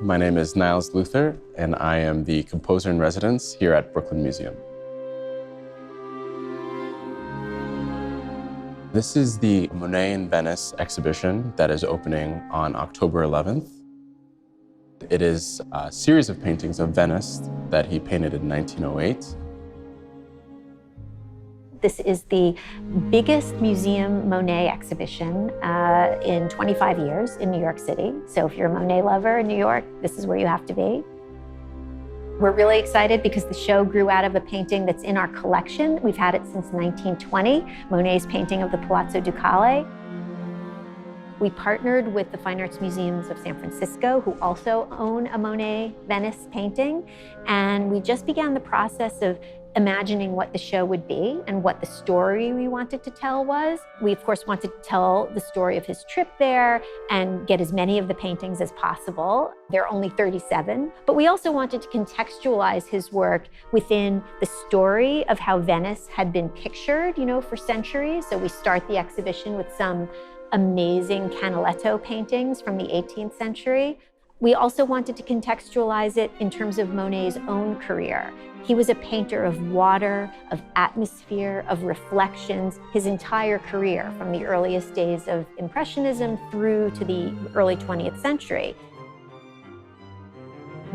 My name is Niles Luther, and I am the composer in residence here at Brooklyn Museum. This is the Monet in Venice exhibition that is opening on October 11th. It is a series of paintings of Venice that he painted in 1908. This is the biggest museum Monet exhibition in 25 years in New York City. So if you're a Monet lover in New York, this is where you have to be. We're really excited because the show grew out of a painting that's in our collection. We've had it since 1920, Monet's painting of the Palazzo Ducale. We partnered with the Fine Arts Museums of San Francisco, who also own a Monet Venice painting. And we just began the process of imagining what the show would be and what the story we wanted to tell was. We, of course, wanted to tell the story of his trip there and get as many of the paintings as possible. There are only 37, but we also wanted to contextualize his work within the story of how Venice had been pictured, for centuries. So we start the exhibition with some amazing Canaletto paintings from the 18th century. We also wanted to contextualize it in terms of Monet's own career. He was a painter of water, of atmosphere, of reflections, his entire career, from the earliest days of Impressionism through to the early 20th century.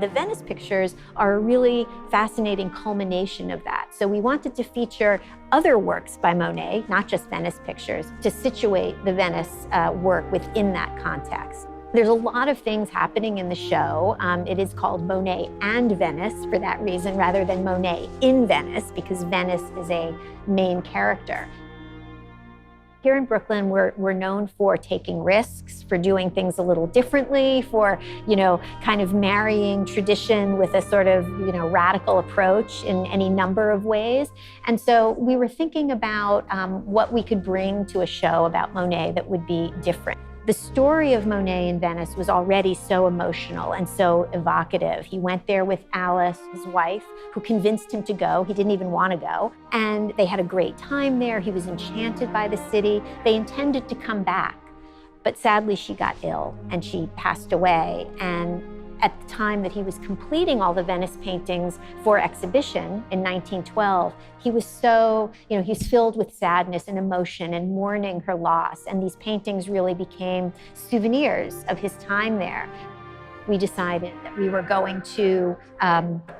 The Venice pictures are a really fascinating culmination of that. So we wanted to feature other works by Monet, not just Venice pictures, to situate the Venice work within that context. There's a lot of things happening in the show. It is called Monet and Venice for that reason, rather than Monet in Venice, because Venice is a main character. Here in Brooklyn, we're known for taking risks, for doing things a little differently, for, kind of marrying tradition with a sort of, radical approach in any number of ways. And so we were thinking about what we could bring to a show about Monet that would be different. The story of Monet in Venice was already so emotional and so evocative. He went there with Alice, his wife, who convinced him to go. He didn't even want to go. And they had a great time there. He was enchanted by the city. They intended to come back. But sadly, she got ill and she passed away. And at the time that he was completing all the Venice paintings for exhibition in 1912, he was so, he's filled with sadness and emotion and mourning her loss. And these paintings really became souvenirs of his time there. We decided that we were going to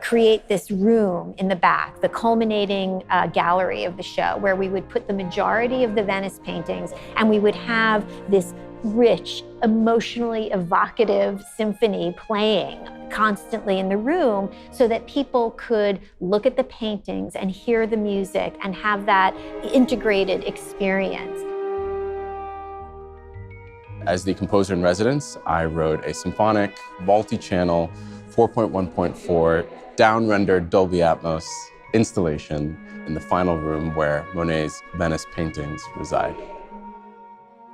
create this room in the back, the culminating gallery of the show, where we would put the majority of the Venice paintings, and we would have this rich, emotionally evocative symphony playing constantly in the room so that people could look at the paintings and hear the music and have that integrated experience. As the composer in residence, I wrote a symphonic, multi-channel, 4.1.4, down-rendered Dolby Atmos installation in the final room where Monet's Venice paintings reside.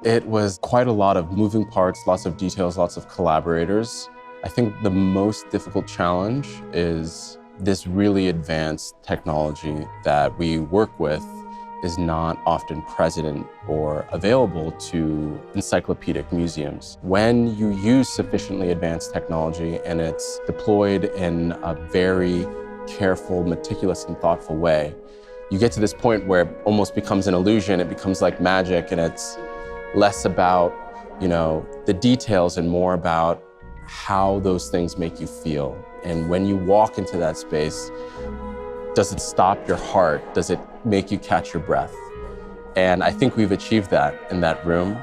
It was quite a lot of moving parts, lots of details, lots of collaborators. I think the most difficult challenge is this really advanced technology that we work with is not often present or available to encyclopedic museums. When you use sufficiently advanced technology and it's deployed in a very careful, meticulous, and thoughtful way, you get to this point where it almost becomes an illusion. It becomes like magic, and it's less about, the details and more about how those things make you feel. And when you walk into that space, does it stop your heart? Does it make you catch your breath? And I think we've achieved that in that room.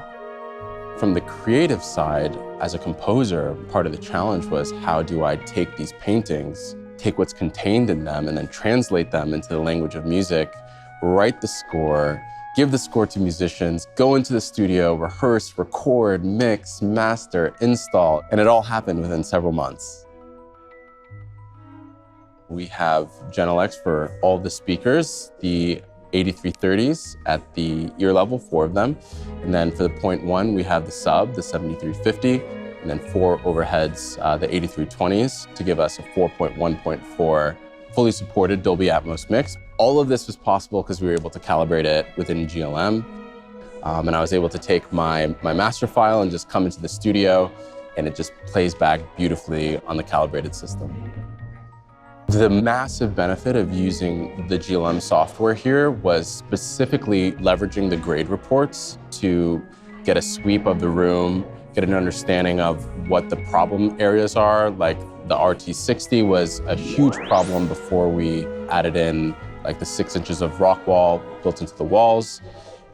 From the creative side, as a composer, part of the challenge was, how do I take these paintings, take what's contained in them, and then translate them into the language of music, write the score, give the score to musicians, go into the studio, rehearse, record, mix, master, install, and it all happened within several months. We have Genelec for all the speakers, the 8330s at the ear level, 4 of them. And then for the 0.1, we have the sub, the 7350, and then 4 overheads, the 8320s, to give us a 4.1.4 fully supported Dolby Atmos mix. All of this was possible because we were able to calibrate it within GLM. And I was able to take my master file and just come into the studio, and it just plays back beautifully on the calibrated system. The massive benefit of using the GLM software here was specifically leveraging the grade reports to get a sweep of the room, get an understanding of what the problem areas are. Like the RT60 was a huge problem before we added in like the 6 inches of rock wall built into the walls.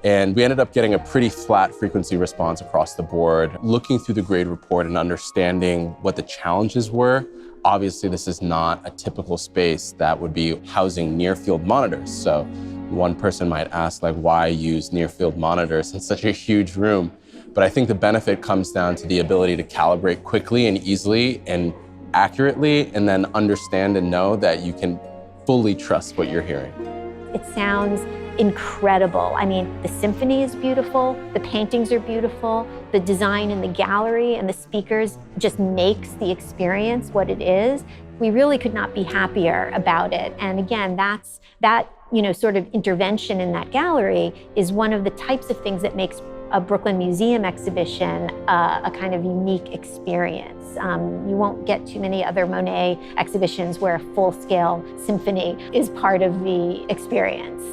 And we ended up getting a pretty flat frequency response across the board. Looking through the grade report and understanding what the challenges were, obviously this is not a typical space that would be housing near-field monitors. So one person might ask, like, why use near-field monitors in such a huge room? But I think the benefit comes down to the ability to calibrate quickly and easily and accurately, and then understand and know that you can fully trust what you're hearing. It sounds incredible. I mean, the symphony is beautiful, the paintings are beautiful, the design in the gallery and the speakers just makes the experience what it is. We really could not be happier about it. And again, that sort of intervention in that gallery is one of the types of things that makes a Brooklyn Museum exhibition a kind of unique experience. You won't get too many other Monet exhibitions where a full-scale symphony is part of the experience.